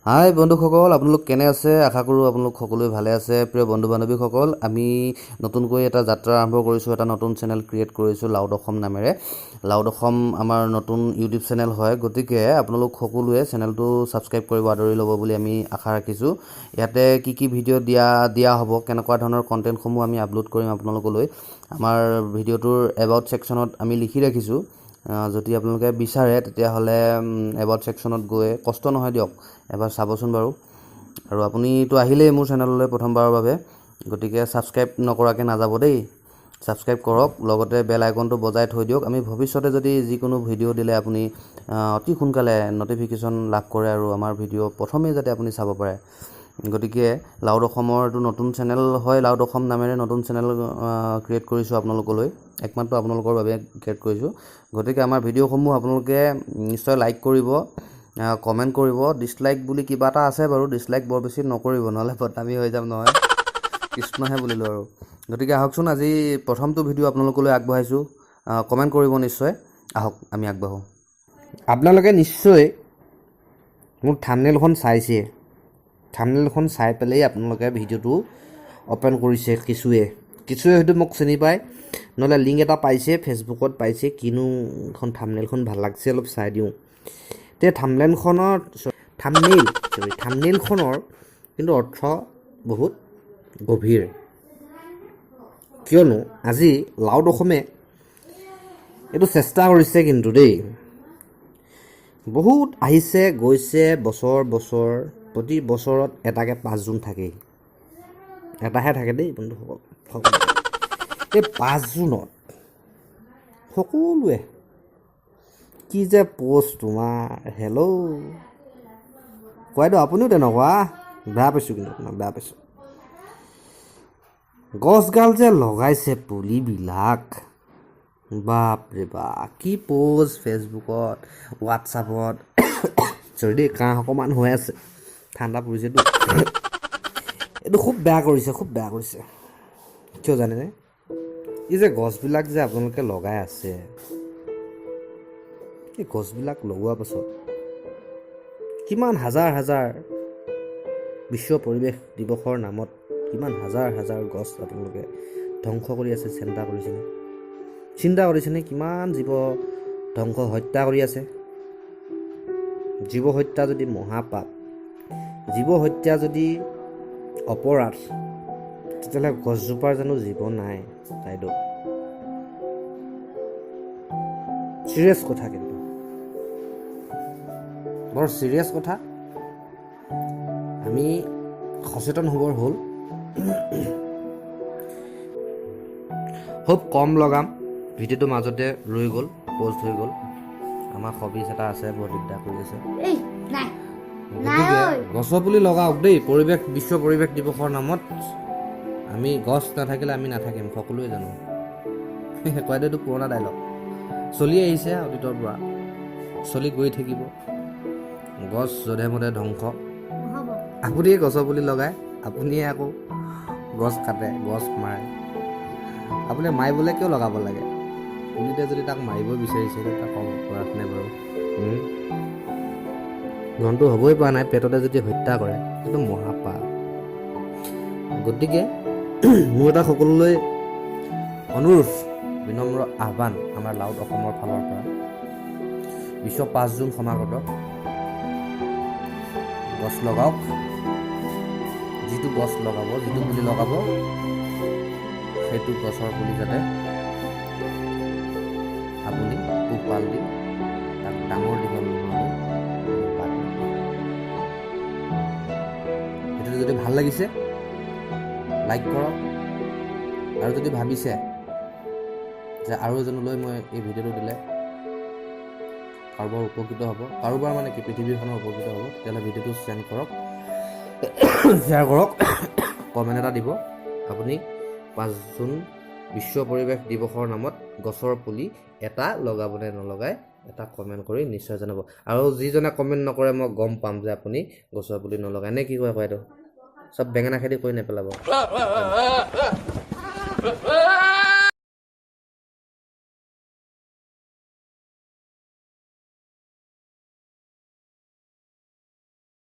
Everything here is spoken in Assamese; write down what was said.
হাই বন্ধুসকল, আপোনালোক কেনে আছে? আশা কৰোঁ আপোনালোক সকলোৱে ভালে আছে। প্ৰিয় বন্ধু বান্ধৱীসকল, আমি নতুনকৈ এটা যাত্ৰা আৰম্ভ কৰিছোঁ, এটা নতুন চেনেল ক্ৰিয়েট কৰিছোঁ লাউড অসম নামেৰে। লাউড অসম আমাৰ নতুন ইউটিউব চেনেল হয়, গতিকে আপোনালোক সকলোৱে চেনেলটো ছাবস্ক্ৰাইব কৰিব আদৰি ল'ব বুলি আমি আশা ৰাখিছোঁ। ইয়াতে কি ভিডিঅ' দিয়া হ'ব, কেনেকুৱা ধৰণৰ কণ্টেণ্টসমূহ আমি আপলোড কৰিম আপোনালোকলৈ, আমাৰ ভিডিঅ'টোৰ এবাউট ছেকশ্যনত আমি লিখি ৰাখিছোঁ। যদি আপোনালোকে বিচাৰে তেতিয়াহ'লে এবাউট ছেকশ্যনত গৈ কষ্ট নহয় দিয়ক, এবাৰ চাবচোন বাৰু। আৰু আপুনিতো আহিলেই মোৰ চেনেললৈ প্ৰথমবাৰৰ বাবে, গতিকে ছাবস্ক্ৰাইব নকৰাকৈ নাযাব দেই। ছাবস্ক্ৰাইব কৰক, লগতে বেল আইকনটো বজাই থৈ দিয়ক। আমি ভৱিষ্যতে যদি যিকোনো ভিডিঅ' দিলে আপুনি অতি সোনকালে ন'টিফিকেশ্যন লাভ কৰে আৰু আমাৰ ভিডিঅ' প্ৰথমেই যাতে আপুনি চাব পাৰে। গতিকে লাউড অসমৰ এইটো নতুন চেনেল হয়, লাউড অসম নামেৰে নতুন চেনেল ক্ৰিয়েট কৰিছোঁ আপোনালোকলৈ, একমাত্ৰ আপোনালোকৰ বাবে ক্ৰিয়েট কৰিছোঁ। গতিকে আমাৰ ভিডিঅ'সমূহ আপোনালোকে নিশ্চয় লাইক কৰিব, কমেণ্ট কৰিব। ডিছলাইক বুলি কিবা এটা আছে বাৰু, ডিছলাইক বৰ বেছি নকৰিব, নহ'লে বদনামী হৈ যাম নহয়, কৃষ্ণহে বুলিলোঁ আৰু। গতিকে আহকচোন, আজি প্ৰথমটো ভিডিঅ' আপোনালোকলৈ আগবঢ়াইছোঁ, কমেণ্ট কৰিব নিশ্চয়। আহক আমি আগবাঢ়োঁ। আপোনালোকে নিশ্চয় মোৰ থাম্বনেইলখন চাইছে, থাম্বনেইলখন চাই পেলাই আপোনালোকে ভিডিঅ'টো অ'পেন কৰিছে। কিছুৱে হয়তো মোক চিনি পায়, নহ'লে লিংক এটা পাইছে, ফেচবুকত পাইছে, কিনো এখন থাম্বনেইলখন ভাল লাগছে অলপ চাই দিওঁ। এতিয়া থাম্বনেইলখনৰ কিন্তু অৰ্থ বহুত গভীৰ, কিয়নো আজি লাউড অসমে এইটো চেষ্টা কৰিছে কিন্তু দেই। বহুত আহিছে গৈছে, বছৰ প্ৰতি বছৰত এটাকৈ 5 জুন থাকেই, এটাহে থাকে দেই বন্ধুসকল। এই 5 জুনত সকলোৱে কি যে প'ষ্ট তোমাৰ, হেল্ল' কোৱাইদেউ আপুনিও তেনেকুৱা, বেয়া পাইছোঁ কিন্তু আপোনাক, বেয়া পাইছোঁ। গছগাল যে লগাইছে পুলিবিলাক, বাপৰে বাপ, কি প'ষ্ট ফেচবুকত, হোৱাটছআপত। চৰি দেই, কাহ অকণমান হৈ আছে, ঠাণ্ডা পৰিছেতো। এইটো খুব বেয়া কৰিছে। কিয় জানেনে? এই যে গছবিলাক যে আপোনালোকে লগাই আছে, এই গছবিলাক লগোৱাৰ পাছত কিমান হাজাৰ বিশ্ব পৰিৱেশ দিৱসৰ নামত কিমান হাজাৰ গছ আপোনালোকে ধ্বংস কৰি আছে। চিন্তা কৰিছেনে কিমান জীৱ হত্যা কৰি আছে? জীৱ হত্যা যদি মহাপাপ, জীৱ হত্যা যদি অপৰাধ, তেতিয়াহ'লে গছজোপাৰ জানো জীৱ নাই? বাইদেউ, চিৰিয়াছ কথা, কিন্তু বৰ চিৰিয়াছ কথা। আমি সচেতন হ'বৰ হ'ল, খুব কম লগাম। ভিডিঅ'টো মাজতে ৰৈ গ'ল, প'ষ্ট হৈ গ'ল। আমাৰ হবিজ এটা আছে, বৰ দিগদাৰ কৰি আছে। গতিকে গছৰ পুলি লগাওক দেই, বিশ্ব পৰিৱেশ দিৱসৰ নামত। আমি গছ নাথাকিলে আমি নাথাকিম, সকলোৱে জানো। কোৱাইদেউটো পুৰণা ডাইলগ চলি আহিছে অতীতৰ পৰা, চলি গৈ থাকিব। গছ যধে মধে ধ্বংস। আপুনিয়ে গছৰ পুলি লগায়, আপুনিয়ে আকৌ গছ কাটে, গছ মাৰে। আপুনি মাৰিবলৈ কিয় লগাব লাগে? পুলিতে যদি তাক মাৰিব বিচাৰিছে, তাক অপৰাধ নে বাৰু? জন্তু হ'বই পৰা নাই, পেটতে যদি হত্যা কৰে, সেইটো মহাপাপ। গতিকে মোৰ এটা সকলোলৈ অনুৰোধ, বিনম্ৰ আহ্বান আমাৰ লাউড অসমৰ ফালৰ পৰা, বিশ্ব 5 জুন সমাগত, গছ লগাওক। যিটো গছ লগাব, যিটো পুলি লগাব, সেইটো গছৰ পুলি যাতে আপুনি পোহপাল দি তাক ডাঙৰ দীঘল নোহোৱাকৈ বাদ দিব। সেইটো যদি ভাল লাগিছে লাইক কৰক, আৰু যদি ভাবিছে যে আৰু এজনলৈ মই এই ভিডিঅ'টো দিলে কাৰোবাৰ উপকৃত হ'ব, কাৰোবাৰ মানে কি পৃথিৱীখনৰ উপকৃত হ'ব, তেতিয়াহ'লে ভিডিঅ'টো শ্বেয়াৰ কৰক, কমেণ্ট এটা দিব। আপুনি 5 জুন বিশ্ব পৰিৱেশ দিৱসৰ নামত গছৰ পুলি এটা লগাব নে নলগাই, এটা কমেণ্ট কৰি নিশ্চয় জনাব। আৰু যিজনে কমেণ্ট নকৰে মই গম পাম যে আপুনি গছৰ পুলি নলগায় নে কি কয় বাইদেউ? চব বেঙেনা খেতি কৰি নেপেলাব।